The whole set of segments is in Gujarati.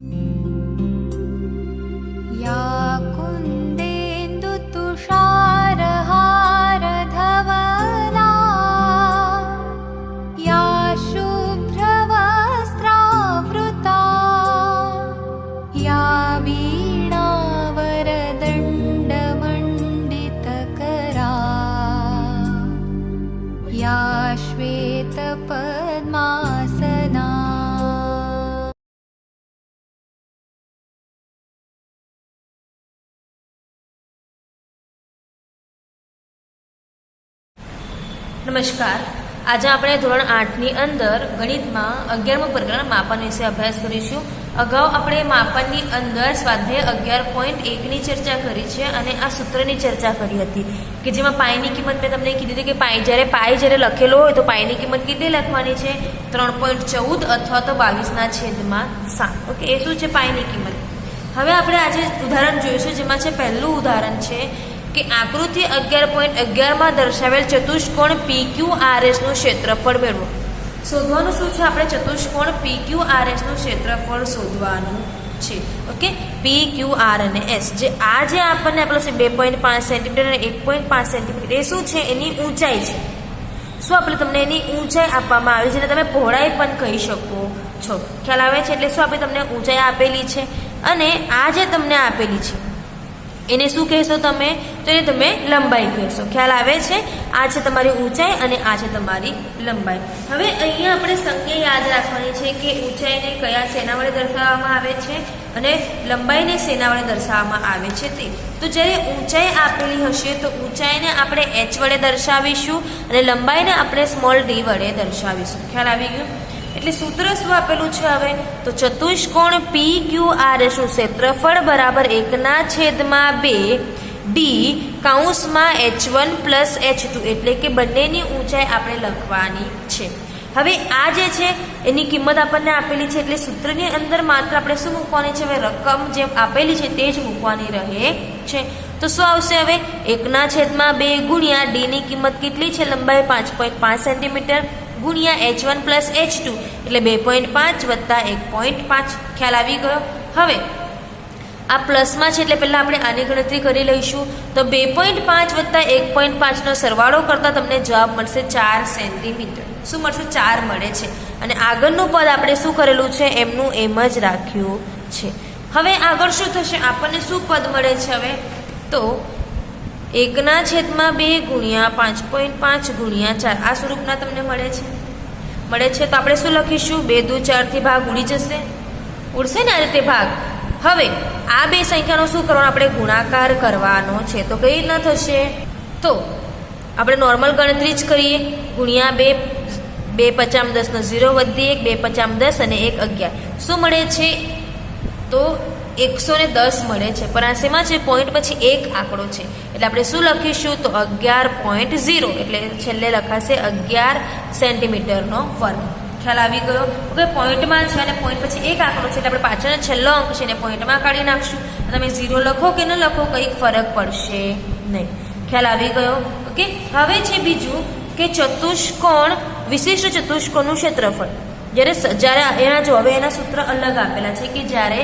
या कुन्देन्दुतुषारहारधवला या शुभ्रवस्त्रावृता या वीणावरदण्डमण्डितकरा या श्वेतपद्मासना। નમસ્કાર। આજે આપણે ધોરણ 8ની અંદર ગણિતમાં 11મું પ્રકરણ માપન વિશે અભ્યાસ કરીશું। અગાઉ આપણે માપનની અંદર સ્વાધ્યાય 11.1ની ચર્ચા કરી છે અને આ સૂત્રની ચર્ચા કરી હતી કે જેમાં પાઈની કિંમત મેં તમને કીધી હતી કે પાઈ લખેલો હોય તો પાઈની કિંમત કેટલી લખવાની છે 3.14 અથવા તો 22/7। ઓકે, એ શું છે પાઈની કિંમત। હવે આપણે આજે ઉદાહરણ જોઈશું જેમાં છે પહેલું ઉદાહરણ છે કે આકૃતિ 11.11માં દર્શાવેલ ચતુષ્કોણ PQRS નું ક્ષેત્રફળ મેળવો। શોધવાનું શું છે? આપણે ચતુષ્કોણ PQRS નું ક્ષેત્રફળ શોધવાનું છે। ઓકે, PQR અને S જે આપણને આપેલો છે 2.5 સેન્ટીમીટર અને 1.5 સેન્ટીમીટર, એ શું છે? એની ઊંચાઈ છે। શું આપણે તમને એની ઊંચાઈ આપવામાં આવી જેને તમે પહોળાઈ પણ કહી શકો છો। ખ્યાલ આવે છે? એટલે શું આપણે તમને ઊંચાઈ આપેલી છે અને આ જે તમને આપેલી છે એને શું કહેશો તમે? તો એને તમે લંબાઈ કહેશો। ખ્યાલ આવે છે? આ છે તમારી ઊંચાઈ અને આ છે તમારી લંબાઈ। હવે અહીંયા આપણે સંજ્ઞા યાદ રાખવાની છે કે ઊંચાઈને કયા શેના વડે દર્શાવવામાં આવે છે અને લંબાઈને શેના વડે દર્શાવવામાં આવે છે તે। તો જ્યારે ઊંચાઈ આપેલી હશે તો ઊંચાઈને આપણે h વડે દર્શાવીશું અને લંબાઈને આપણે સ્મોલ d વડે દર્શાવીશું। ખ્યાલ આવી ગયો? એટલે સૂત્ર શું આપેલું છે હવે? તો ચતુષ્કોણ PQRS નું ક્ષેત્રફળ બરાબર 1/2 d કૌંસમાં h1 પ્લસ h2 એટલે કે બંનેની ઊંચાઈ આપણે લખવાની છે। હવે આ જે છે એની કિંમત આપણને આપેલી છે એટલે સૂત્રની અંદર માત્ર આપણે શું મૂકવાની છે? હવે રકમ જે આપેલી છે તે જ મૂકવાની રહે છે। તો શું આવશે હવે? 1/2 ગુણ્યા d ની કિંમત કેટલી છે? લંબાઈ 5.5 સેન્ટીમીટર ગુણ્યા h1 પ્લસ h2 એટલે 2.5 વત્તા 1.5। ખ્યાલ આવી ગયો? હવે આ પ્લસમાં છે એટલે પહેલાં આપણે આની ગણતરી કરી લઈશું। તો 2.5 વત્તા 1.5 નો સરવાળો કરતાં તમને જવાબ મળશે 4 સેન્ટીમીટર। શું મળશે? 4 મળે છે અને આગળનું પદ આપણે શું કરેલું છે? એમનું એમ જ રાખ્યું છે। હવે આગળ શું થશે? આપણને શું પદ મળે છે હવે? તો 1/2 ગુણ્યા 5.5 ગુણ્યા 4 આ સ્વરૂપના તમને મળે છે। તો આપણે શું લખીશું? 2 દુ 4 થી ભાગ ઉડી જશે, ઉડશે ને આ રીતે ભાગ। હવે આ બે સંખ્યાનો શું કરવાનો? આપણે ગુણાકાર કરવાનો છે। તો કઈ રીતના થશે? તો આપણે નોર્મલ ગણતરી જ કરીએ। ગુણ્યા 2 5 10 નો 0 વધી 1 2 5 10 અને 1 11 શું મળે છે? તો 110 મળે છે। પણ આ શેમાં છે? પોઈન્ટ પછી એક આંકડો છે એટલે આપણે શું લખીશું? તો 11.0 એટલે છેલ્લે લખાશે 11 સેન્ટીમીટરનો વર્ગ। ખ્યાલ આવી ગયો? ઓકે, પોઈન્ટમાં છે અને પોઈન્ટ પછી એક આંકડો છે એટલે આપણે પાછળનો છેલ્લો અંક છે એને પોઈન્ટમાં કાઢી નાખશું। તમે 0 લખો કે ન લખો કંઈક ફરક પડશે નહીં। ખ્યાલ આવી ગયો? ઓકે, હવે છે બીજું કે ચતુષ્કોણ વિશિષ્ટ ચતુષ્કોણનું ક્ષેત્રફળ। જ્યારે એના જો હવે એના સૂત્ર અલગ આપેલા છે કે જ્યારે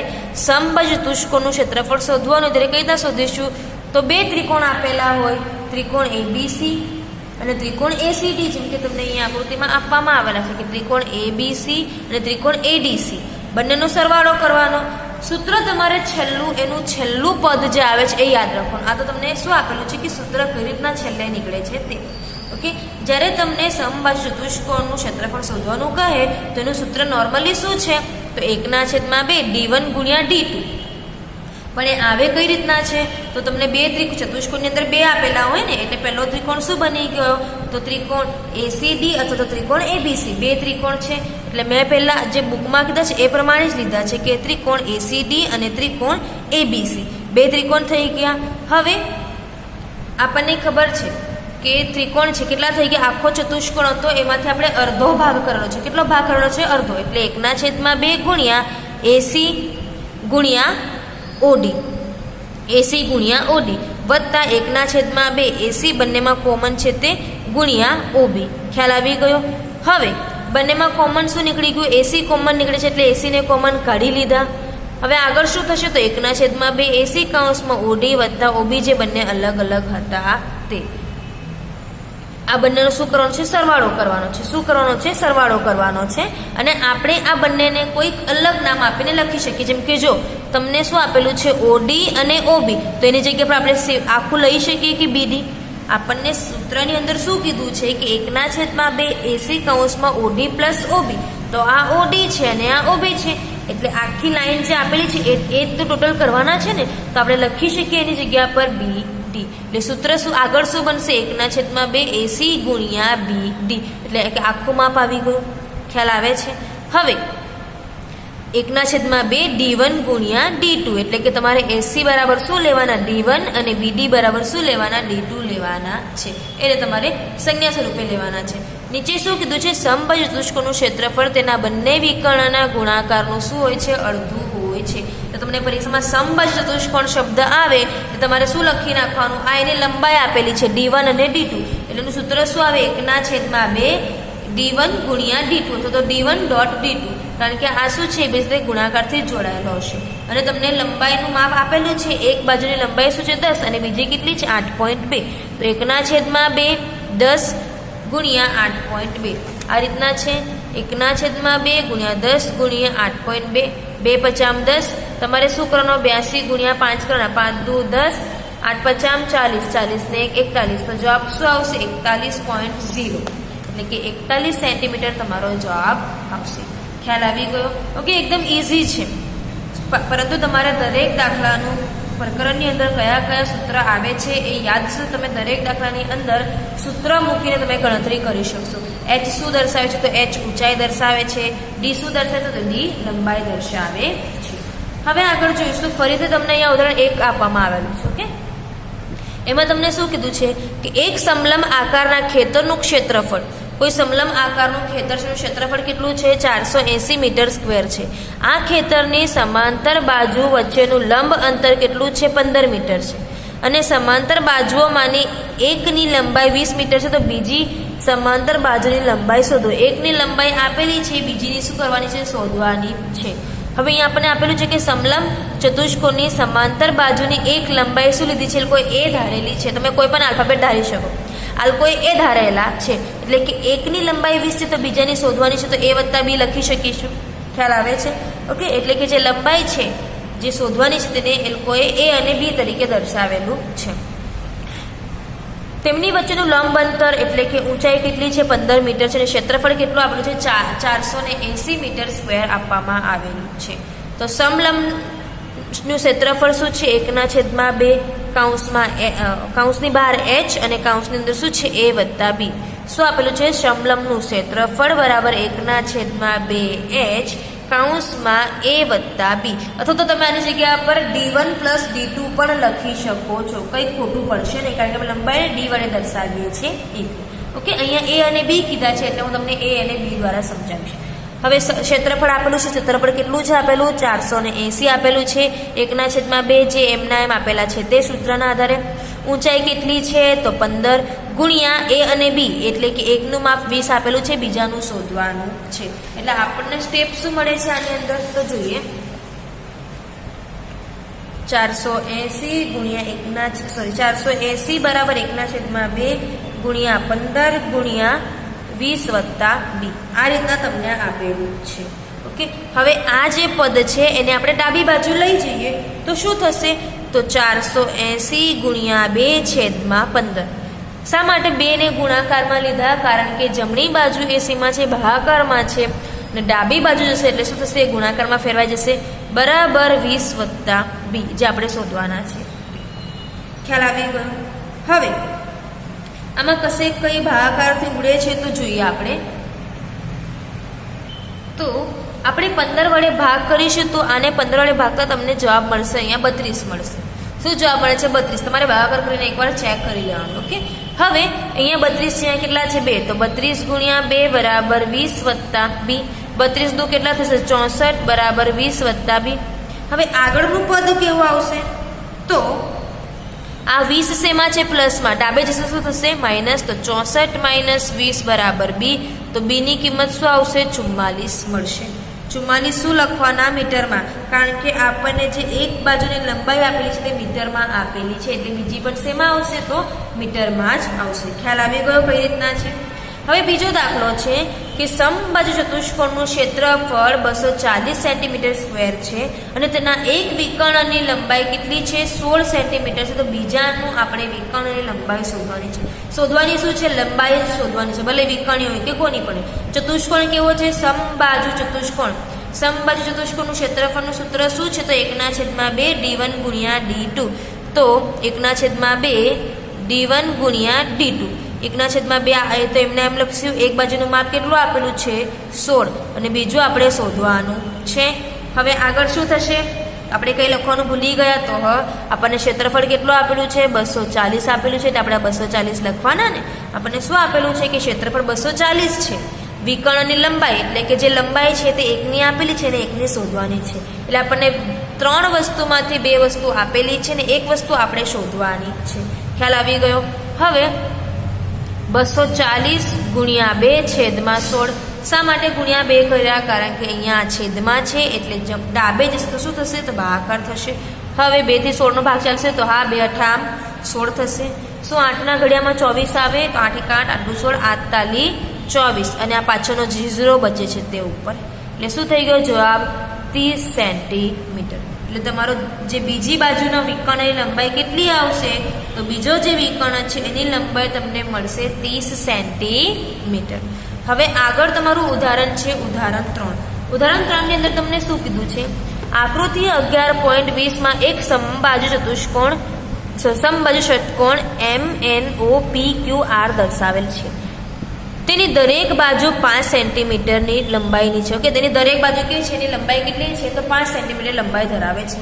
સમબાજુ ચતુષ્કોણનું ક્ષેત્રફળ શોધવાનું ત્યારે કઈ રીતના શોધીશું? તો બે ત્રિકોણ આપેલા હોય, ત્રિકોણ ABC અને ત્રિકોણ ACD, જેમ કે તમને અહીંયા આકૃતિમાં આપવામાં આવેલા છે કે ત્રિકોણ ABC અને ત્રિકોણ ADC બંનેનો સરવાળો કરવાનો। સૂત્ર તમારે એનું છેલ્લું પદ જે આવે છે એ યાદ રાખવાનું। આ તો તમને શું આપેલું છે કે સૂત્ર કઈ રીતના છેલ્લે નીકળે છે તે। ઓકે, જ્યારે તમને સમબાજુ ચતુષ્કોણનું ક્ષેત્રફળ શોધવાનું કહે તો એનું સૂત્ર નોર્મલી શું છે? તો 1/2 d1 ગુણ્યા d2। પણ એ આવે કઈ રીતના છે? તો તમને ચતુષ્કોણની અંદર બે આપેલા હોય ને એટલે પહેલો ત્રિકોણ શું બની ગયો? તો ત્રિકોણ ACD અથવા તો ત્રિકોણ ABC બે ત્રિકોણ છે એટલે મેં પહેલા જે બુકમાં કીધા છે એ પ્રમાણે જ લીધા છે કે ત્રિકોણ ACD અને ત્રિકોણ ABC બે ત્રિકોણ થઈ ગયા। હવે આપણને ખબર છે કે ત્રિકોણ છે કેટલા થઈ ગયા? આખો ચતુષ્કોણ હતો એમાંથી આપણે અડધો ભાગ કરેલો છે। કેટલો ભાગ કરેલો છે? અડધો એટલે 1/2 ગુણ્યા AC ગુણ્યા OD વત્તા 1/2 AC બંનેમાં કોમન છે તે ગુણ્યા OB। ખ્યાલ આવી ગયો? હવે બંનેમાં કોમન શું નીકળી ગયું? AC કોમન નીકળે છે એટલે AC ને કોમન કાઢી લીધા। હવે આગળ શું થશે તો 1/2 AC કૌંસમાં OD વત્તા OB જે બંને અલગ અલગ હતા તે આ બંનેનો શું કરવાનો છે સરવાળો કરવાનો છે શું કરવાનો છે સરવાળો કરવાનો છે અને આપણે આ બંનેને કોઈક અલગ નામ આપીને લખી શકીએ જેમ કે જો તમને શું આપેલું છે OD અને OB તો એની જગ્યા પર આપણે આખું લઈ શકીએ કે BD આપણને સૂત્રની અંદર શું કીધું છે કે 1/2 AC કૌંસમાં OD પ્લસ OB તો આ OD છે અને આ OB છે એટલે આખી લાઈન જે આપેલી છે એ તો ટોટલ કરવાના છે ને તો આપણે લખી શકીએ એની જગ્યા પર BD એટલે સૂત્ર શું આગળ શું બનશે 1/2 AC ગુણ્યા BD એટલે કે આખું માપ આવી ગયું ખ્યાલ આવે છે હવે 1/2 D1 ગુણ્યા D2 એટલે કે તમારે AC બરાબર શું લેવાના D1 અને BD બરાબર શું લેવાના D2 લેવાના છે એટલે તમારે સંજ્ઞા સ્વરૂપે લેવાના છે નીચે શું કીધું છે સમબાજુ ચતુષ્કોણનું ક્ષેત્રફળ તેના બંને વિકર્ણના ગુણાકારનું શું હોય છે અડધું હોય છે તો તમને પરીક્ષામાં સમબાજુ ચતુષ્કોણ શબ્દ આવે તો તમારે શું લખી નાખવાનું આ એની લંબાઈ આપેલી છે D1 અને D2 એટલે એનું સૂત્ર શું આવે 1/2 D1 ગુણ્યા D2 અથવા તો D1 ડોટ D2 કારણ કે આ શું છે બે રીતે ગુણાકારથી જોડાયેલો હશે અને તમને લંબાઈનું માપ આપેલું છે એક બાજુની લંબાઈ શું છે 10 અને બીજી કેટલી છે 8.2 તો 1/2 10 ગુણ્યા 8.2 આ રીતના છે 1/2 ગુણ્યા 10 ગુણ્યા 8.2 2 પચામ 10 તમારે શું કરવાનો 82 ગુણ્યા 5 કરવાના 5 દુ 10 8 પચામ 40 40 ને 41 તો જવાબ શું આવશે 41.0 એટલે કે 41 સેન્ટીમીટર તમારો જવાબ આવશે ખ્યાલ આવી ગયો ઓકે એકદમ ઇઝી છે પરંતુ તમારે દરેક દાખલાનું પ્રકરણની અંદર કયા કયા સૂત્ર આવે છે એ યાદ છે તમે દરેક દાખલાની અંદર સૂત્ર મૂકીને તમે ગણતરી કરી શકશો H શું દર્શાવે છે તો H ઊંચાઈ દર્શાવે છે D શું દર્શાવે છે તો D લંબાઈ દર્શાવે છે હવે આગળ જોઈશું ફરીથી તમને અહીંયા ઉદાહરણ 1 આપવામાં આવેલું છે ઓકે એમાં તમને શું કીધું છે કે એક સમલંબ આકારના ખેતરનું ક્ષેત્રફળ કોઈ સમલંબ આકારનું ખેતરનું ક્ષેત્રફળ કેટલું છે 480 મીટર સ્ક્વેર છે આ ખેતરની સમાંતર બાજુ વચ્ચેનું લંબ અંતર કેટલું છે 15 મીટર છે અને સમાંતર બાજુઓમાંની એકની લંબાઈ 20 મીટર છે તો બીજી સમાંતર બાજુની લંબાઈ શોધો એકની લંબાઈ આપેલી છે બીજીની શું કરવાની છે શોધવાની છે હવે અહીંયા આપણને આપેલું છે કે સમલંબ ચતુષ્કોણની સમાંતર બાજુની એક લંબાઈ શું લીધી છે કોઈ એ ધારેલી છે તમે કોઈ પણ આલ્ફાબેટ ધારી શકો આ લોકોએ એ ધારેલા છે એટલે કે એકની લંબાઈ 20 છે તો બીજાની શોધવાની છે તો A વત્તા B લખી શકીશું ખ્યાલ આવે છે ઓકે એટલે કે જે લંબાઈ છે જે શોધવાની છે તેને એ લોકોએ A અને B તરીકે દર્શાવેલું છે તેમની વચ્ચેનું લંબ અંતર એટલે કે ઊંચાઈ કેટલી છે 15 મીટર છે અને ક્ષેત્રફળ કેટલું આપેલું છે 480 મીટર સ્ક્વેર આપવામાં આવેલું છે તો સમલંબનું ક્ષેત્રફળ શું છે 1/2 કૌંસની બહાર H અને કૌંસની અંદર શું છે A વત્તા B શું આપેલું છે સમલંબનું ક્ષેત્રફળ બરાબર 1/2 H કૌંસમાં A વત્તા B અથવા તો તમે આની જગ્યા પર D1 પ્લસ D2 પણ લખી શકો છો કંઈ ખોટું પડશે નહીં કારણ કે આપણે લંબાઈને D વડે દર્શાવીએ છીએ ઓકે અહીંયા A અને B કીધા છે એટલે હું તમને A અને B દ્વારા સમજાવીશ હવે ક્ષેત્રફળ આપેલું છે ક્ષેત્રફળ કેટલું છે આપેલું 480 આપેલું છે 1/2 જે એમના એમ આપેલા છે તે સૂત્રના આધારે ઊંચાઈ કેટલી છે તો 15 ગુણ્યા A અને B એટલે કે એકનું માપ 20 આપેલું છે બીજાનું શોધવાનું છે એટલે આપણને સ્ટેપ શું મળે છે આની અંદર તો જોઈએ 480 ગુણ્યા 480 બરાબર 1/2 ગુણ્યા 15 ગુણ્યા 20 વત્તા B આ રીતના તમને આપેલું છે ઓકે હવે આ જે પદ છે એને આપણે ડાબી બાજુ લઈ જઈએ તો શું થશે તો 480 ગુણ્યા 2/15 શા માટે 2 ને ગુણાકારમાં લીધા કારણ કે જમણી બાજુ એસીમાં છે ભાગાકારમાં છે અને ડાબી બાજુ જશે એટલે શું થશે ગુણાકારમાં ફેરવાઈ જશે બરાબર 20 વત્તા B જે આપણે શોધવાના છે ખ્યાલ આવી ગયો હવે આમાં કશે કઈ ભાગાકારથી ઉડે છે તો જોઈએ આપણે તો આપણે 15 વડે ભાગ કરીશું તો આને 15 વડે ભાગતા તમને જવાબ મળશે અહીંયા 32 મળશે શું જવાબ મળે છે 32 તમારે ભાગાકાર કરીને એકવાર ચેક કરી લેવાનું ઓકે હવે અહીંયા 32 છે કેટલા છે 2 તો 32 ગુણ્યા 2 બરાબર 20 વત્તા B 32 દુ કેટલા થશે 64 બરાબર 20 વત્તા B હવે આગળનું પદ કેવું આવશે તો આ 20 શેમાં છે પ્લસમાં ડાબે જશે શું થશે માઇનસ તો 64 - 20 બરાબર B તો B ની કિંમત શું આવશે 44 મળશે 44 શું લખવાના મીટરમાં, કારણ કે આપણને જે એક બાજુની લંબાઈ આપેલી છે તે મીટરમાં આપેલી છે, એટલે બીજી પણ શેમાં આવશે તો મીટરમાં જ આવશે. ખ્યાલ આવી ગયો કઈ રીતના છે. હવે બીજો દાખલો છે કે સમબાજુ ચતુષ્કોણનું ક્ષેત્રફળ 240 સેન્ટીમીટર સ્ક્વેર છે અને તેના એક વિકર્ણની લંબાઈ કેટલી છે 16 સેન્ટીમીટર છે. તો બીજાનું આપણે વિકર્ણની લંબાઈ શોધવાની છે. શોધવાની શું છે? લંબાઈ જ શોધવાની છે, ભલે વિકર્ણી હોય કે કોની પણ. ચતુષ્કોણ કેવો છે? સમબાજુ ચતુષ્કોણ. સમબાજુ ચતુષ્કોણનું ક્ષેત્રફળનું સૂત્ર શું છે? તો 1/2 d1 ગુણ્યા d2. તો 1/2 d1 ગુણ્યા d2. 1/2 તો એમને એમ લખશું. એક બાજુનું માપ કેટલું આપેલું છે 16 અને બીજું આપણે શોધવાનું છે. હવે આગળ શું થશે? આપણે કંઈ લખવાનું ભૂલી ગયા તો આપણને ક્ષેત્રફળ કેટલું આપેલું છે 240 આપેલું છે, એટલે આપણે 240 લખવાના ને. આપણને શું આપેલું છે કે ક્ષેત્રફળ 240 છે. વિકર્ણની લંબાઈ એટલે કે જે લંબાઈ છે તે 1ની આપેલી છે ને 1ની શોધવાની છે. એટલે આપણને 3 વસ્તુમાંથી 2 વસ્તુ આપેલી છે ને 1 વસ્તુ આપણે શોધવાની છે. ખ્યાલ આવી ગયો. હવે 240 ગુણ્યા 2 છેદમાં 16. શા માટે ગુણ્યા 2 કર્યા? કારણ કે અહીંયા છેદમાં છે એટલે ડાબે જશે તો શું થશે તો ભાગાકાર થશે. હવે 2 થી 16 નો ભાગ ચાલશે તો હા 2 8 16 થશે. શું 8ના ઘડિયામાં 24 આવે? તો 8 1 8 8 16 48 24 અને આ પાછળનો 0 બચે છે તે ઉપર, એટલે શું થઈ ગયો જવાબ 30 સેન્ટીમીટર. એટલે તમારો જે બીજી બાજુનો વિકર્ણની લંબાઈ કેટલી આવશે? તો બીજો જે વિકર્ણ છે એની લંબાઈ તમને મળશે 30 સેન્ટીમીટર. હવે આગળ તમારું ઉદાહરણ છે ઉદાહરણ 3. ઉદાહરણ 3 ની અંદર તમને શું કીધું છે? આકૃતિ 11.20 માં એક સમબાજુ ષટકોણ MNOPQR દર્શાવેલ છે. તેની દરેક બાજુ 5 સેન્ટીમીટરની લંબાઈની છે. ઓકે, તેની દરેક બાજુ કેવી છે? એની લંબાઈ કેટલી છે? તો 5 સેન્ટીમીટર લંબાઈ ધરાવે છે.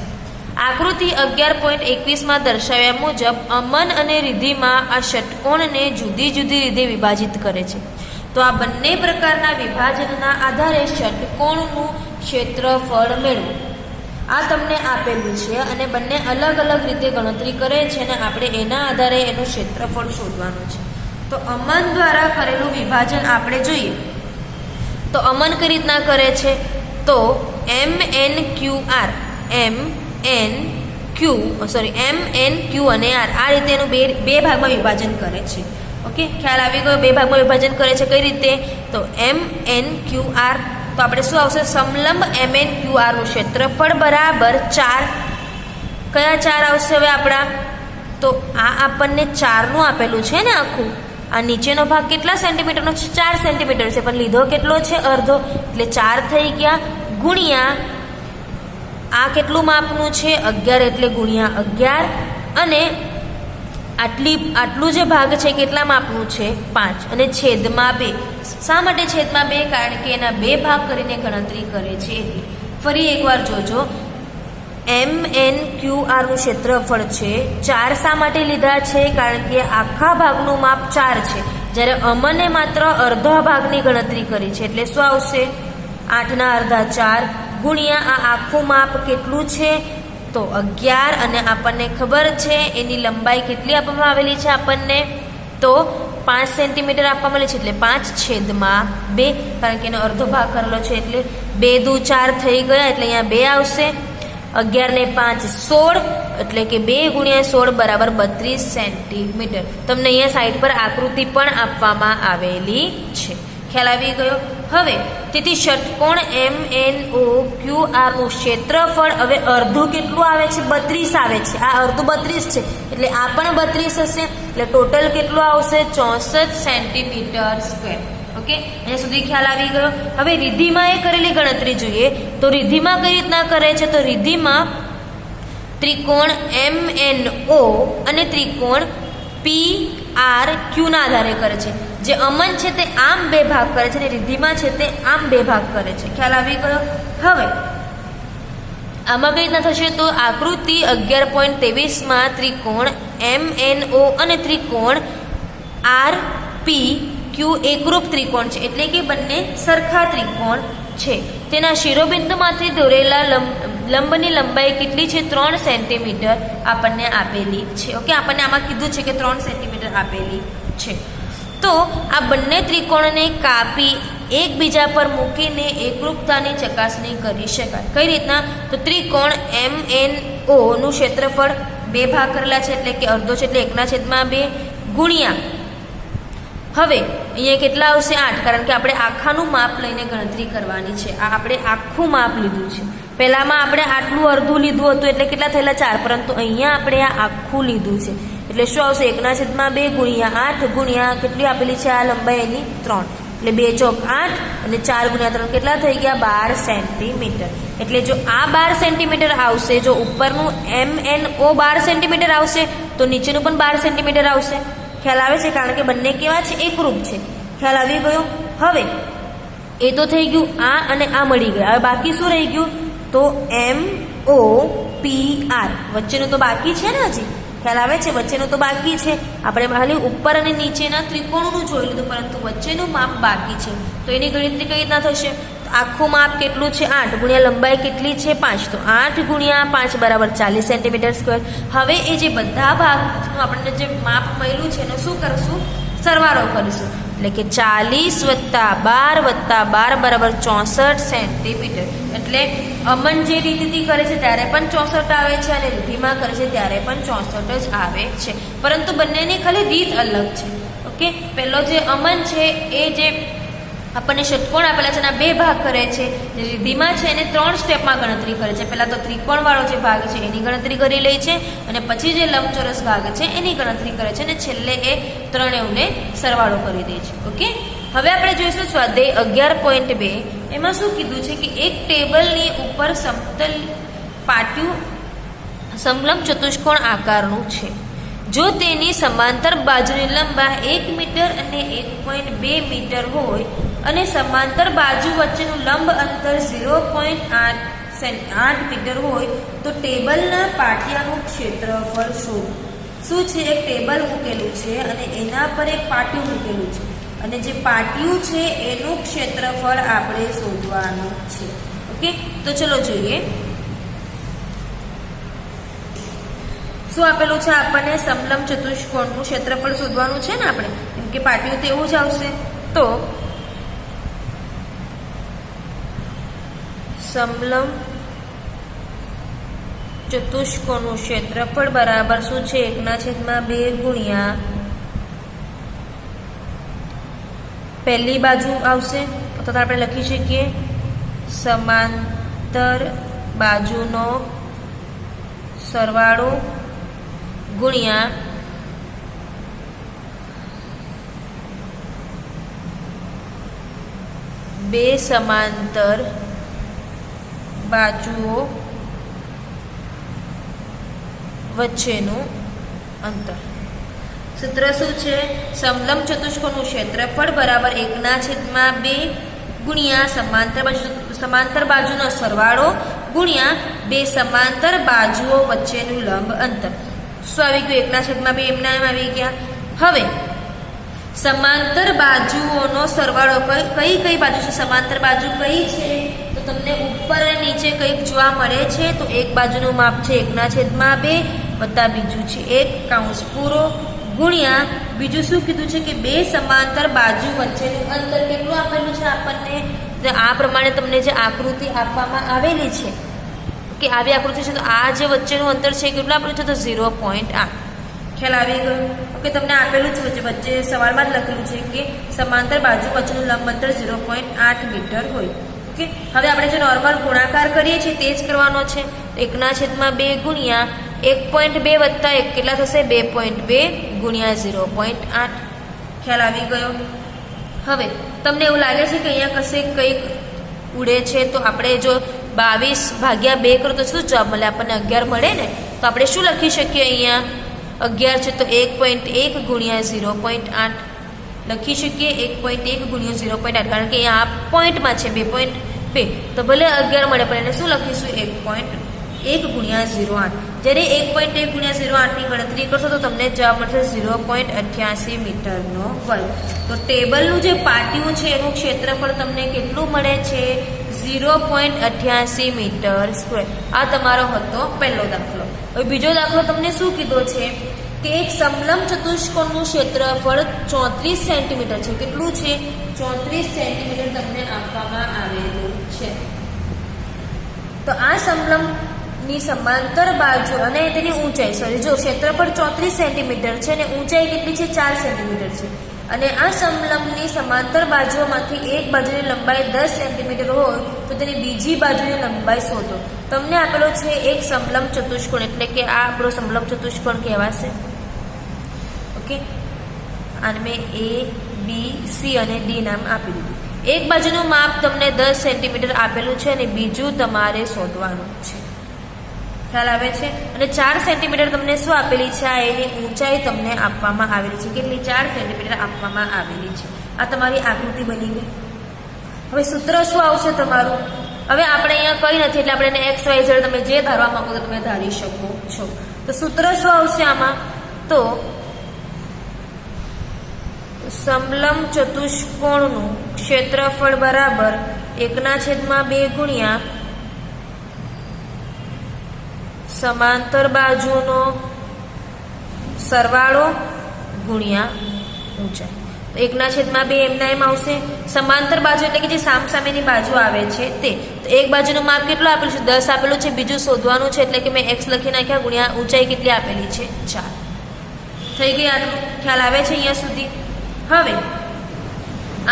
આકૃતિ 11.21 માં દર્શાવ્યા મુજબ અમન અને રિદ્ધિમાં આ ષટકોણને જુદી જુદી રીતે વિભાજિત કરે છે. તો આ બંને પ્રકારના વિભાજનના આધારે ષટકોણનું ક્ષેત્રફળ મેળવો. આ તમને આપેલું છે અને બંને અલગ અલગ રીતે ગણતરી કરે છે અને આપણે એના આધારે એનું ક્ષેત્રફળ શોધવાનું છે. તો અમન દ્વારા કરેલું વિભાજન આપણે જોઈએ. તો અમન કઈ રીતના કરે છે? તો MNQR MNQ અને R આ રીતે એનું બે ભાગમાં વિભાજન કરે છે. ઓકે, ખ્યાલ આવી ગયો. 2 ભાગમાં વિભાજન કરે છે. કઈ રીતે? તો MNQR તો આપણે શું આવશે? સમલંબ MNQR નું ક્ષેત્રફળ બરાબર 4. કયા 4 આવશે હવે આપણા? તો આ આપણને 4 નું આપેલું છે ને આખું. આ નીચેનો ભાગ કેટલા સેન્ટીમીટરનો છે? 4 સેન્ટીમીટર છે, પણ લીધો કેટલો છે? અડધો, એટલે 4 થઈ ગયા. ગુણ્યા આ કેટલું માપનું છે? 11, એટલે ગુણ્યા 11 અને આટલું જે ભાગ છે કેટલા માપનું છે? 5 અને છેદમાં 2. શા માટે છેદમાં 2? કારણ કે એના 2 ભાગ કરીને ગણતરી કરે છે. એટલે ફરી એકવાર જોજો. MNQR નું ક્ષેત્રફળ છે 4. શા માટે લીધા છે? કારણ કે આખા ભાગનું માપ 4 છે, જ્યારે અમને માત્ર અડધા ભાગની ગણતરી કરી છે. એટલે શું આવશે? 8ના અડધા 4 ગુણ્યા આ આખું માપ કેટલું છે? તો 11 અને આપણને ખબર છે એની લંબાઈ કેટલી આપવામાં આવેલી છે આપણને? તો 5 સેન્ટીમીટર આપવામાં આવેલી છે, એટલે 5 છેદમાં 2. કારણ કે એનો અડધો ભાગ કરેલો છે એટલે 2 દુ 4 થઈ ગયા, એટલે અહીંયા 2 આવશે. 11 ને 5 16, એટલે કે 2 ગુણ્યા 16 બરાબર 32 સેન્ટીમીટર. તમને અહીંયા સાઈડ પર આકૃતિ પણ આપવામાં આવેલી છે. ખ્યાલ આવી ગયો. હવે તેથી ષટકોણ MNOQR નું ક્ષેત્રફળ હવે અડધું કેટલું આવે છે? 32 આવે છે. આ અડધું 32 છે, એટલે આ પણ 32 હશે. એટલે ટોટલ કેટલું આવશે? 64 સેન્ટીમીટર સ્ક્વેર. ઓકે, અહીંયા સુધી ખ્યાલ આવી ગયો. હવે રિદ્ધિમાં એ કરેલી ગણતરી જોઈએ. તો રિદ્ધિમાં કઈ રીતના કરે છે? તો રિદ્ધિમાં ત્રિકોણ MNO અને ત્રિકોણ PRQ ના આધારે કરે છે. જે અમન છે તે આમ 2 ભાગ કરે છે અને રિદ્ધિમાં છે તે આમ 2 ભાગ કરે છે. ખ્યાલ આવી ગયો. હવે આમાં કઈ રીતના થશે? તો આકૃતિ 11.23 માં ત્રિકોણ MNO અને ત્રિકોણ RPQ એકરૂપ ત્રિકોણ છે, એટલે કે બંને સરખા ત્રિકોણ છે. તેના શિરોબિંદુમાંથી દોરેલા લંબની લંબાઈ કેટલી છે? 3 સેન્ટીમીટર આપણને આપેલી છે. ઓકે, આપણને આમાં કીધું છે કે 3 સેન્ટીમીટર આપેલી છે. તો આ બંને ત્રિકોણને કાપી એકબીજા પર મૂકીને એકરૂપતાની ચકાસણી કરી શકાય. કઈ રીતના? તો ત્રિકોણ MNO નું ક્ષેત્રફળ 2 ભાગ કરેલા છે એટલે કે અડધો છે એટલે 1/2 ગુણ્યા, હવે અહીંયા કેટલા આવશે? 8, કારણ કે આપણે આખાનું માપ લઈને ગણતરી કરવાની છે. આ આપણે આખું માપ લીધું છે. પહેલામાં આપણે આટલું અડધું લીધું હતું એટલે કેટલા થયેલા? 4, પરંતુ અહીંયા આપણે આ આખું લીધું છે એટલે શું આવશે? 1/2 ગુણ્યા 8 ગુણ્યા કેટલી આપેલી છે આ લંબાઈ એની? 3, એટલે 2 ચોક 8 અને 4 ગુણ્યા 3 કેટલા થઈ ગયા? 12 સેન્ટીમીટર. એટલે જો આ 12 સેન્ટીમીટર આવશે, જો ઉપરનું MNO 12 સેન્ટીમીટર આવશે તો નીચેનું પણ 12 સેન્ટીમીટર આવશે. ખ્યાલ આવે છે? કારણ કે બંને કેવા છે? એકરૂપ છે. ખ્યાલ આવી ગયો? હવે એ તો થઈ ગયું, આ અને આ મળી ગયા. હવે બાકી શું રહી ગયું? તો MOPR વચ્ચેનું તો બાકી છે ને હજી. ખ્યાલ આવે છે? વચ્ચેનું તો બાકી છે. આપણે ખાલી ઉપર અને નીચેના ત્રિકોણનું જોઈ લીધું, પરંતુ વચ્ચેનું માપ બાકી છે. તો એની ગણતરી કઈ રીતના થશે? આખું માપ કેટલું છે? 8 ગુણ્યા લંબાઈ કેટલી છે? 5, તો 8 ગુણ્યા 5 બરાબર 40 સેન્ટીમીટર સ્ક્વેર. હવે એ જે બધા ભાગનું આપણને જે માપ મળ્યું છે એનો શું કરશું? સરવાળો કરીશું. એટલે કે 40 વત્તા 12 વત્તા 12 બરાબર 64 સેન્ટીમીટર. એટલે અમન જે રીતથી કરે છે ત્યારે પણ 64 આવે છે અને રીતિમાં કરે છે ત્યારે પણ 64 જ આવે છે, પરંતુ બંનેની ખાલી રીત અલગ છે. ઓકે, પહેલો જે અમન છે એ જે આપણને ષટકોણ આપેલા છે એના 2 ભાગ કરે છે. રીધિમાં છે એને 3 સ્ટેપમાં ગણતરી કરે છે. પહેલા તો ત્રિકોણવાળો જે ભાગ છે એની ગણતરી કરી લે છે, અને પછી જે લંબચોરસ ભાગ છે એની ગણતરી કરે છે, અને છેલ્લે એ ત્રણેયને સરવાળો કરી દે છે. ઓકે, હવે આપણે જોઈશું સ્વાધ્યાય 11.2. એમાં શું કીધું છે કે એક ટેબલની ઉપર સમતલ પાટિયું સમલંબ ચતુષ્કોણ આકારનું છે. જો તેની સમાંતર બાજુની લંબાઈ 1 મીટર અને 1.2 મીટર હોય અને સમાંતર બાજુ વચ્ચેનું લંબ અંતર 0.8 મીટર હોય તો ટેબલના પાટિયાનું ક્ષેત્રફળ શોધો. શું છે? એક ટેબલ મૂકેલું છે અને એના પર એક પાટિયું મૂકેલું છે, અને જે પાટિયું છે એનું ક્ષેત્રફળ આપણે શોધવાનું છે. ઓકે, તો ચલો જોઈએ શું આપેલું છે આપણને. સમલંબ ચતુષ્કોણનું ક્ષેત્રફળ શોધવાનું છે ને આપણે, કેમ કે પાટિયું તો એવું જ આવશે. તો સમલંબ ચતુષ્કોણનું ક્ષેત્રફળ બરાબર શું છે? 1/2 ગુણ્યા પહેલી બાજુ આવશે, તો આપણે લખી શકીએ સમાંતર બાજુનો સરવાળો ગુણ્યા બે સમાંતર બાજુઓ વચ્ચેનું અંતર. સૂત્ર શું છે? સમલંબ ચતુષ્કોણનું ક્ષેત્રફળ બરાબર 1/2 ગુણ્યા સમાંતર બાજુનો સરવાળો ગુણ્યા બે સમાંતર બાજુઓ વચ્ચેનું લંબ અંતર. શું આવી ગયું? 1/2 એમના એમ આવી ગયા. હવે સમાંતર બાજુઓનો સરવાળો કઈ કઈ બાજુ છે? સમાંતર બાજુ કઈ છે? તો તમને ઉપર અને નીચે કંઈક જોવા મળે છે. તો એક બાજુનું માપ છે 1/2 વત્તા બીજું છે 1 કૌંસ પૂરો ગુણ્યા બીજું શું કીધું છે કે બે સમાંતર બાજુ વચ્ચેનું અંતર કેટલું આપેલું છે આપણને? આ પ્રમાણે તમને જે આકૃતિ આપવામાં આવેલી છે કે આવી આકૃતિ છે, તો આ જે વચ્ચેનું અંતર છે કેટલું આપેલું છે? તો 0.8. ખ્યાલ આવી ગયો? ઓકે, તમને આપેલું જ વચ્ચે સવાલમાં જ લખેલું છે કે સમાંતર બાજુ વચ્ચેનું લંબ અંતર 0.8 મીટર હોય. ઓકે, હવે આપણે જે નોર્મલ ગુણાકાર કરીએ છીએ તે જ કરવાનો છે. 1/2 ગુણ્યા 1.2 વત્તા 1 કેટલા થશે? 2.2 ગુણ્યા 0.8. ખ્યાલ આવી ગયો? હવે તમને એવું લાગે છે કે અહીંયા કશે કંઈક ઉડે છે, તો આપણે જો 22/2 કરો તો શું જવાબ મળે આપણને? 11 મળે ને. તો આપણે શું લખી શકીએ? અહીંયા 11 છે તો 1.1 ગુણ્યા 0.8 લખી શકીએ. 1.1 ગુણ્યા 0.8, કારણ કે અહીંયા આ પોઈન્ટમાં છે 2.2, તો ભલે 11 મળે પણ એને શું લખીશું? 1.1 ગુણ્યા 0.8. જ્યારે 1.1 ગુણ્યા 0.8ની ગણતરી કરશો તો તમને જવાબ મળશે 0.88 મીટરનો વર્ગ. તો ટેબલનું જે પાટિયું છે એનું ક્ષેત્રફળ તમને કેટલું મળે છે? 0.88 મીટર સ્ક્વેર. આ તમારો હતો પહેલો દાખલો. હવે બીજો દાખલો તમને શું કીધો છે કે એક સમલંબ ચતુષ્કોણનું ક્ષેત્રફળ 34 સેન્ટીમીટર છે. કેટલું છે? 34 સેન્ટીમીટર તમને આપવામાં આવેલું છે. તો આ સમલંબની સમાંતર બાજુ અને તેની ઊંચાઈ જો ક્ષેત્રફળ 34 સેન્ટીમીટર છે અને ઊંચાઈ કેટલી છે 4 સેન્ટીમીટર છે અને આ સમલંબની સમાંતર બાજુઓમાંથી એક બાજુની લંબાઈ 10 સેન્ટીમીટર હોય તો તેની બીજી બાજુની લંબાઈ શોધો. તમને આપેલો છે એક સમલંબ ચતુષ્કોણ, એટલે કે આ આપણો સમલંબ ચતુષ્કોણ કહેવાશે. ઓકે, આને મેં A, B, C અને D નામ આપી દીધું. એક બાજુનું માપ તમને 10 સેન્ટીમીટર આપેલું છે અને બીજું તમારે શોધવાનું છે. ખ્યાલ આવે છે? અને 4 સેન્ટીમીટર તમને શું આપેલી છે? આ એની ઊંચાઈ તમને આપવામાં આવેલી છે. કેટલી? 4 સેન્ટીમીટર આપવામાં આવેલી છે. આ તમારી આકૃતિ બની ગઈ. હવે સૂત્ર શું આવશે તમારું? હવે આપણે અહીંયા કંઈ નથી એટલે આપણે એને XYZ તમે જે ધારવા માંગો તો તમે ધારી શકો છો. તો સૂત્ર શું આવશે આમાં? તો સમલંબ ચતુષ્કોણનું ક્ષેત્રફળ બરાબર 1/2 ગુણ્યા સમાંતર બાજુનો સરવાળો ગુણ્યા ઊંચાઈ. તો 1/2 એમના એમ આવશે. સમાંતર બાજુ એટલે કે જે સામસામેની બાજુ આવે છે તે. તો એક બાજુનું માપ કેટલું આપેલું છે? 10 આપેલું છે. બીજું શોધવાનું છે એટલે કે મેં x લખી નાખ્યા ગુણ્યા ઊંચાઈ કેટલી આપેલી છે? 4. થઈ ગઈ આટલું? ખ્યાલ આવે છે અહીંયા સુધી? હવે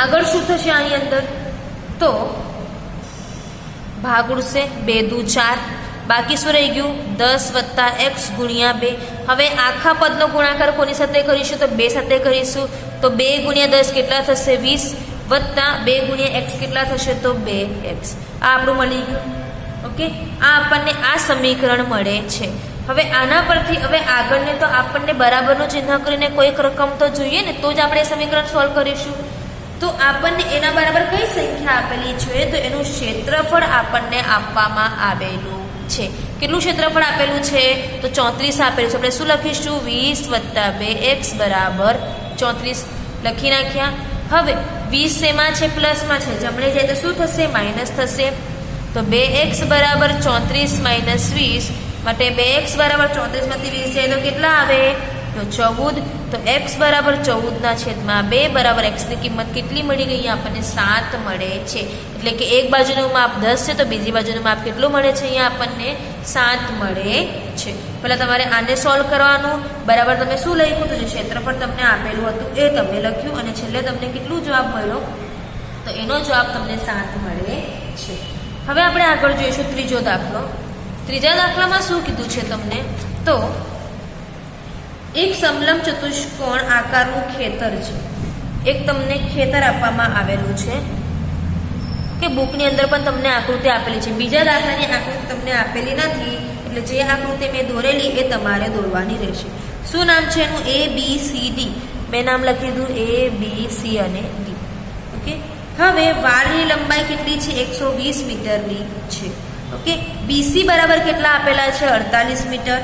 આગળ શું થશે આની અંદર? તો ભાગ ઉડશે. 2 દુ 4. બાકી શું રહી ગયું? 10 + x ગુણ્યા 2. હવે આખા પદનો ગુણાકાર કોની સાથે કરીશું? તો 2 સાથે કરીશું. તો 2 ગુણ્યા 10 કેટલા થશે? 20 વત્તા 2 ગુણ્યા x કેટલા થશે? તો 2x. આ આપણું મળી ગયું. ઓકે, આ આપણને આ સમીકરણ મળે છે. હવે આના પરથી હવે આગળને તો આપણને બરાબરનું ચિહ્ન કરીને કોઈક રકમ તો જોઈએ ને, તો જ આપણે સમીકરણ સોલ્વ કરીશું. તો આપણને એના બરાબર કઈ સંખ્યા આપેલી છે? તો એનું ક્ષેત્રફળ આપણને આપવામાં આવેલું છે. કેટલું ક્ષેત્રફળ આપેલું છે? તો 34 આપેલું છે. આપણે શું લખીશું? 20 + 2x બરાબર 34 લખી નાખ્યા. હવે 20 શેમાં છે? પ્લસમાં છે. જમણે જાય તો શું થશે? માઇનસ થશે. તો 2x બરાબર 34 - 20 માટે 2x બરાબર 34 માંથી 20 જાય તો કેટલા આવે? તો 14. તો x બરાબર 14/2 બરાબર x ની કિંમત કેટલી મળી ગઈ? આપણને 7 મળે છે. એટલે કે એક બાજુનું માપ 10 છે તો બીજી બાજુનું માપ કેટલું મળે છે? અહીંયા આપણને 7 મળે છે. પહેલા તમારે આને સોલ્વ કરવાનું. બરાબર તમે શું લખ્યું? તો જે ક્ષેત્રફળ તમને આપેલું હતું એ તમે લખ્યું અને છેલ્લે તમને કેટલું જવાબ મળ્યો? તો એનો જવાબ તમને 7 મળે છે. હવે આપણે આગળ જોઈશું ત્રીજો દાખલો. ત્રીજા દાખલામાં શું કીધું છે તમને? તો એક સમલંબ ચતુષ્કોણ આકારનું ખેતર છે. એક તમને ખેતર આપવામાં આવેલું છે કે બુકની અંદર પણ તમને આકૃતિ આપેલી છે. બીજા દાખલાની આકૃતિ તમને આપેલી નથી એટલે જે આકૃતિ મેં દોરેલી એ તમારે દોરવાની રહેશે. શું નામ છે એનું? ABCD. મેં નામ લખી દીધું ABC અને D. ઓકે, હવે વાળની લંબાઈ કેટલી છે? 120 મીટરની છે. ઓકે, BC બરાબર કેટલા આપેલા છે? 48 મીટર.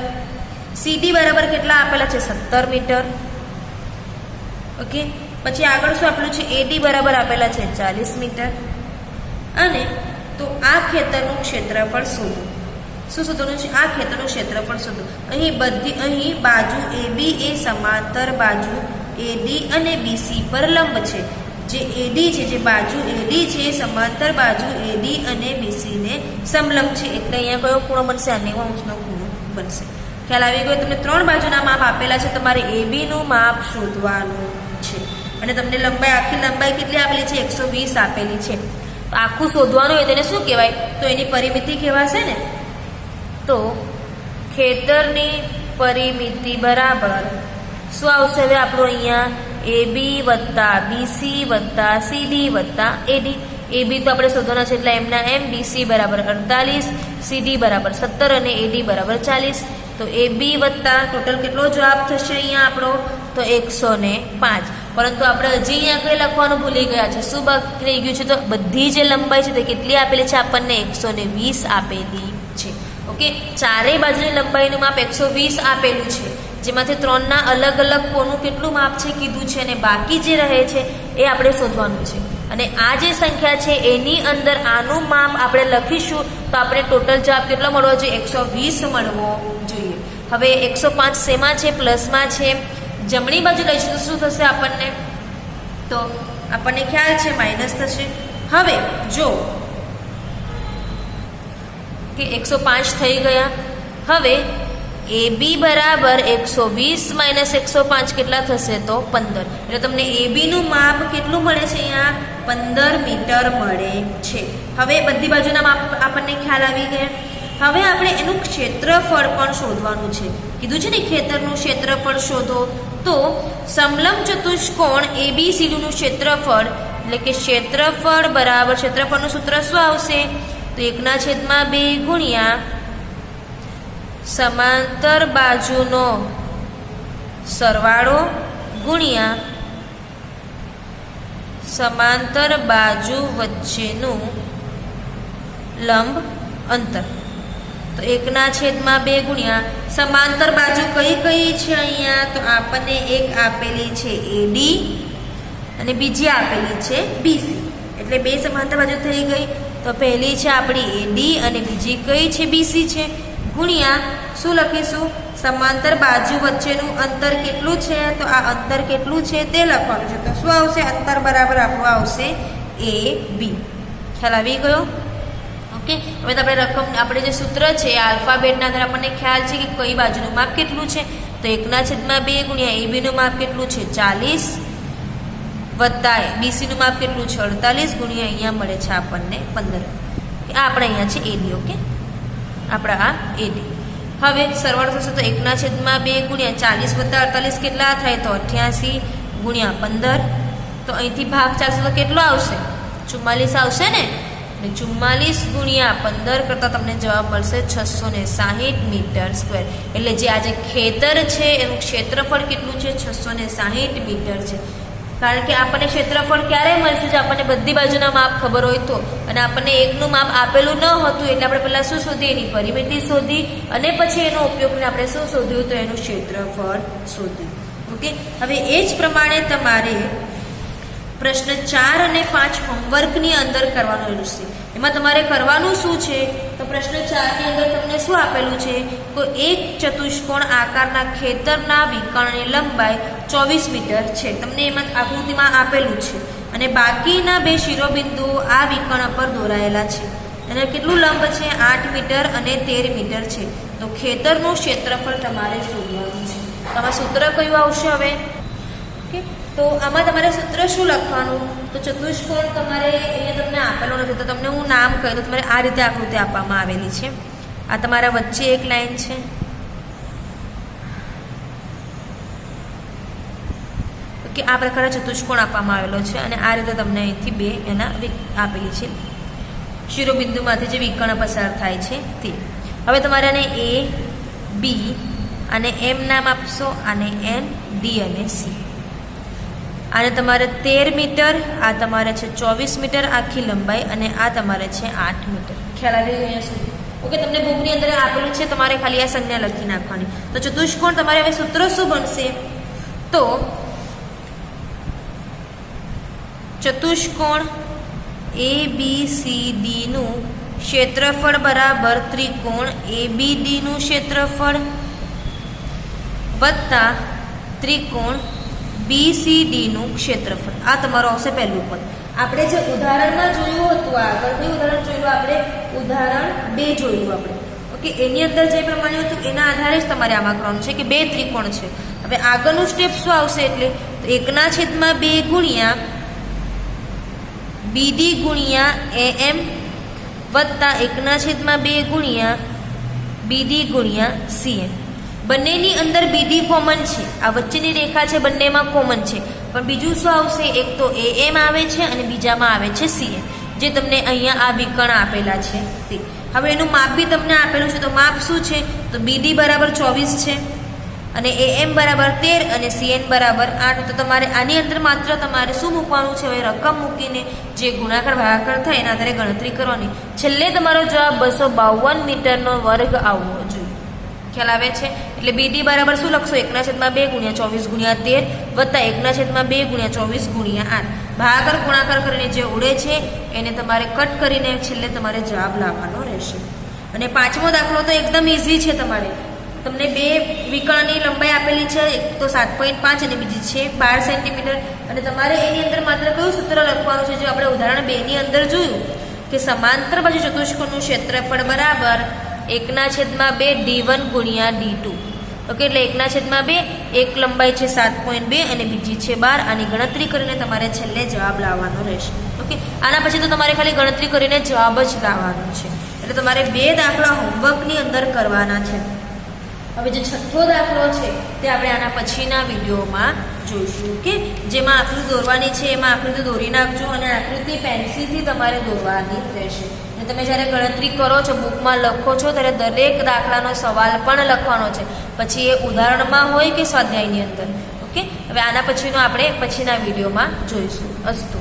CD બરાબર કેટલા આપેલા છે? 17 મીટર. ઓકે, પછી આગળ શું આપેલું છે? AD બરાબર આપેલા છે 40 મીટર. અને તો આ ખેતરનું ક્ષેત્રફળ શોધો. શું શોધવાનું છે? આ ખેતરનું ક્ષેત્રફળ શોધો. અહીં બાજુ AB એ સમાંતર બાજુ AD અને BC પર લંબ છે. જે AD છે, જે બાજુ AD છે સમાંતર બાજુ AD અને BC ને સમલંબ છે. એટલે અહીંયા કયો ખૂણો બનશે? 90°નો ખૂણો બનશે. ખ્યાલ આવી ગયો? તમને 3 બાજુના માપ આપેલા છે. તમારે AB નું માપ શોધવાનું છે અને તમને લંબાઈ, આખી લંબાઈ કેટલી આપેલી છે? 120 આપેલી છે. તો આખું શોધવાનું હોય તેને શું કહેવાય? તો એની પરિમિતિ કહેવાશે ને. તો ખેતરની પરિમિતિ બરાબર શું આવશે? હવે આપણું અહીંયા AB + BC + CD + AD. AB તો આપણે શોધવાના છે એટલે એમના એમ. BC બરાબર 48, CD બરાબર 17 અને AD બરાબર 40. તો AB વત્તા ટોટલ કેટલો જવાબ થશે અહીંયા આપણો? તો 105. પરંતુ આપણે હજી અહીંયા કંઈ લખવાનું ભૂલી ગયા છે. શું બાકી રહી ગયું છે? તો બધી જે લંબાઈ છે તે કેટલી આપેલી છે? આપણને 120 આપેલી છે. ઓકે, ચારેય બાજુની લંબાઈનું માપ 120 આપેલું છે. જેમાંથી 3ના અલગ અલગ કોનું કેટલું માપ છે કીધું છે અને બાકી જે રહે છે એ આપણે શોધવાનું છે. અને આ જે સંખ્યા છે એની અંદર આનું માપ આપણે લખીશું તો આપણે ટોટલ જવાબ કેટલો મળવો જોઈએ? 120 મળવો જોઈએ. હવે 105 શેમાં છે? પ્લસમાં છે. જમણી બાજુ લઈશું તો શું થશે આપણને? તો આપણને ખ્યાલ છે માઇનસ થશે. હવે જો કે 105 થઈ ગયા. હવે AB બરાબર 120 માઇનસ 105 કેટલા થશે તો 15. એટલે તમને AB નું માપ કેટલું મળે છે? અહીંયા 15 મીટર મળે છે. હવે બધી બાજુના માપ આપણને ખ્યાલ આવી ગયા. હવે આપણે એનું ક્ષેત્રફળ પણ શોધવાનું છે. કીધું છે ને ખેતરનું ક્ષેત્રફળ શોધો. તો સમલંબ ચતુષ્કોણ ABCD નું ક્ષેત્રફળ એટલે કે ક્ષેત્રફળ બરાબર ક્ષેત્રફળનું સૂત્ર શું આવશે? તો 1/2 ગુણ્યા સમાંતર બાજુનો સરવાળો ગુણ્યા સમાંતર બાજુ વચ્ચેનું લંબ અંતર. તો 1/2 ગુણ્યા સમાંતર બાજુ કઈ કઈ છે અહીંયા? તો આપણને એક આપેલી છે AD અને બીજી આપેલી છે BC. એટલે બે સમાંતર બાજુ થઈ ગઈ. તો પહેલી છે આપણી AD અને બીજી કઈ છે? BC છે. ગુણ્યા શું લખીશું? સમાંતર બાજુ વચ્ચેનું અંતર કેટલું છે? તો આ અંતર કેટલું છે તે લખવાનું છે. તો શું આવશે? અંતર બરાબર આપણું આવશે AB. ખ્યાલ આવી ગયો? ઓકે. હવે તો આપણે જે સૂત્ર છે આલ્ફાબેટના આધારે આપણને ખ્યાલ છે કે કઈ બાજુનું માપ કેટલું છે. તો 1/2 ગુણ્યા AB નું માપ કેટલું છે? 40 વત્તા BC નું માપ કેટલું છે? 48 ગુણ્યા અહીંયા મળે છે આપણને 15. આ આપણે અહીંયા છે AD. ઓકે, આપણા આ AD. હવે સરવાળો થશે તો 1/2 ગુણ્યા 40 વત્તા 48 કેટલા થાય? તો 88 ગુણ્યા 15. તો અહીંથી ભાગ ચાલશે તો કેટલો આવશે? 44 આવશે ને. 44 ગુણ્યા 15 કરતાં તમને જવાબ મળશે 660 મીટર સ્ક્વેર. એટલે જે આજે ખેતર છે એનું ક્ષેત્રફળ કેટલું છે? 660 મીટર છે. કારણ કે આપણને ક્ષેત્રફળ ક્યારે મળશે? જો આપણને બધી બાજુના માપ ખબર હોય તો. અને આપણને એકનું માપ આપેલું ન હતું એટલે આપણે પહેલાં શું શોધી? એની પરિમિતિ શોધી અને પછી એનો ઉપયોગ કરીને આપણે શું શોધ્યું? તો એનું ક્ષેત્રફળ શોધ્યું. ઓકે. હવે એ જ પ્રમાણે તમારે પ્રશ્ન 4 અને 5 હોમવર્કની અંદર કરવાનું રહેશે. એમાં તમારે કરવાનું શું છે? તો પ્રશ્ન 4 ની અંદર તમને શું આપેલું છે? તો એક ચતુષ્કોણ આકારના ખેતરના વિકર્ણની લંબાઈ 24 મીટર છે. તમને એમાં આકૃતિમાં આપેલું છે. અને બાકીના બે શિરોબિંદુઓ આ વિકર્ણ પર દોરાયેલા છે. અને કેટલું લંબ છે? 8 મીટર અને 13 મીટર છે. તો ખેતરનું ક્ષેત્રફળ તમારે શોધવાનું છે. આમાં સૂત્ર કયું આવશે હવે? ઓકે. તો આમાં તમારે સૂત્ર શું લખવાનું? તો ચતુષ્કોણ તમારે અહીંયા તમને આપેલો નથી તો તમને હું નામ કહી દઉં. તમારે આ રીતે આકૃતિ આપવામાં આવેલી છે. આ તમારા વચ્ચે એક લાઈન છે. કે આ પ્રકારે ચતુષ્કોણ આપવામાં આવેલો છે અને આ રીતે તમને અહીંથી બે એના આપેલી છે શિરોબિંદુમાંથી જે વિકર્ણ પસાર થાય છે તે. હવે તમારે આને A B અને M નામ આપશો, આને N D અને C. આને તમારે 13 મીટર, આ તમારે છે 24 મીટર આખી લંબાઈ અને આ તમારે છે 8 મીટર. ખ્યાલ આવી ગયો અહીંયા સુધી? ઓકે. તમને બુકની અંદર આપેલું છે, તમારે ખાલી આ સંજ્ઞા લખી નાખવાની. તો ચતુષ્કોણ તમારે હવે સૂત્ર શું બનશે? તો ચતુષ્કોણ ABCD નું ક્ષેત્રફળ બરાબર ત્રિકોણ ABD નું ક્ષેત્રફળ વત્તા ત્રિકોણ BCD નું ક્ષેત્રફળ. આ તમારું આવશે પહેલું પદ. આપણે જે ઉદાહરણમાં જોયું હતું આગળ, કયું ઉદાહરણ જોયું? આપણે ઉદાહરણ 2 જોયું આપણે. ઓકે. એની અંદર જે પ્રમાણે હતું એના આધારે જ તમારે આમાં કરવાનું છે કે બે ત્રિકોણ છે. હવે આગળનું સ્ટેપ શું આવશે? એટલે 1/2 ગુણ્યા BD ગુણ્યા AM વત્તા 1/2 ગુણ્યા BD ગુણ્યા CM. બંનેની અંદર BD કોમન છે, આ વચ્ચેની રેખા છે બંનેમાં કોમન છે, પણ બીજું શું આવશે? એક તો AM આવે છે અને બીજામાં આવે છે CM, જે તમને અહીંયા આ વિકર્ણ આપેલા છે તે. હવે એનું માપ બી તમને આપેલું છે. તો માપ શું છે? તો BD બરાબર 24 છે અને AM બરાબર 13 અને CN બરાબર 8. તો તમારે આની અંદર માત્ર તમારે શું મૂકવાનું છે? હવે રકમ મૂકીને જે ગુણાકાર ભાગાકાર થાય એના આધારે ગણતરી કરવાની. છેલ્લે તમારો જવાબ 252 મીટરનો વર્ગ આવવો જોઈએ. ખ્યાલ આવે છે? એટલે BD બરાબર શું લખશો? 1/2 ગુણ્યા 24 ગુણ્યા 13 વત્તા 1/2 ગુણ્યા 24 ગુણ્યા 8. ભાગાકાર ગુણાકાર કરીને જે ઉડે છે એને તમારે કટ કરીને છેલ્લે તમારે જવાબ લાવવાનો રહેશે. અને પાંચમો દાખલો તો એકદમ ઇઝી છે તમારે. તમને બે વિકર્ણની લંબાઈ આપેલી છે, એક તો 7.5 અને બીજી છે 12 સેન્ટીમીટર. અને તમારે એની અંદર માત્ર કયું સૂત્ર લખવાનું છે? જો આપણે ઉદાહરણ 2 ની અંદર જોયું કે સમાંતર બાજુ ચતુષ્કોણનું ક્ષેત્રફળ બરાબર 1/2 d1 ગુણ્યા d2. ઓકે, એટલે 1/2, એક લંબાઈ છે 7.2 અને બીજી છે 12. આની ગણતરી કરીને તમારે છેલ્લે જવાબ લાવવાનો રહેશે. ઓકે, આના પછી તો તમારે ખાલી ગણતરી કરીને જવાબ જ લાવવાનો છે. એટલે તમારે 2 દાખલા હોમવર્કની અંદર કરવાના છે. હવે જે છઠ્ઠો દાખલો છે તે આપણે આના પછીના વિડીયોમાં જોઈશું. ઓકે, જેમાં આકૃતિ દોરવાની છે એમાં આકૃતિ દોરી નાખજો અને આકૃતિ પેન્સિલથી તમારે દોરવાની રહેશે. અને તમે જ્યારે ગણતરી કરો છો, બુકમાં લખો છો, ત્યારે દરેક દાખલાનો સવાલ પણ લખવાનો છે, પછી એ ઉદાહરણમાં હોય કે સ્વાધ્યાયની અંદર. ઓકે, હવે આના પછીનો આપણે પછીના વિડીયોમાં જોઈશું. અસ્તુ.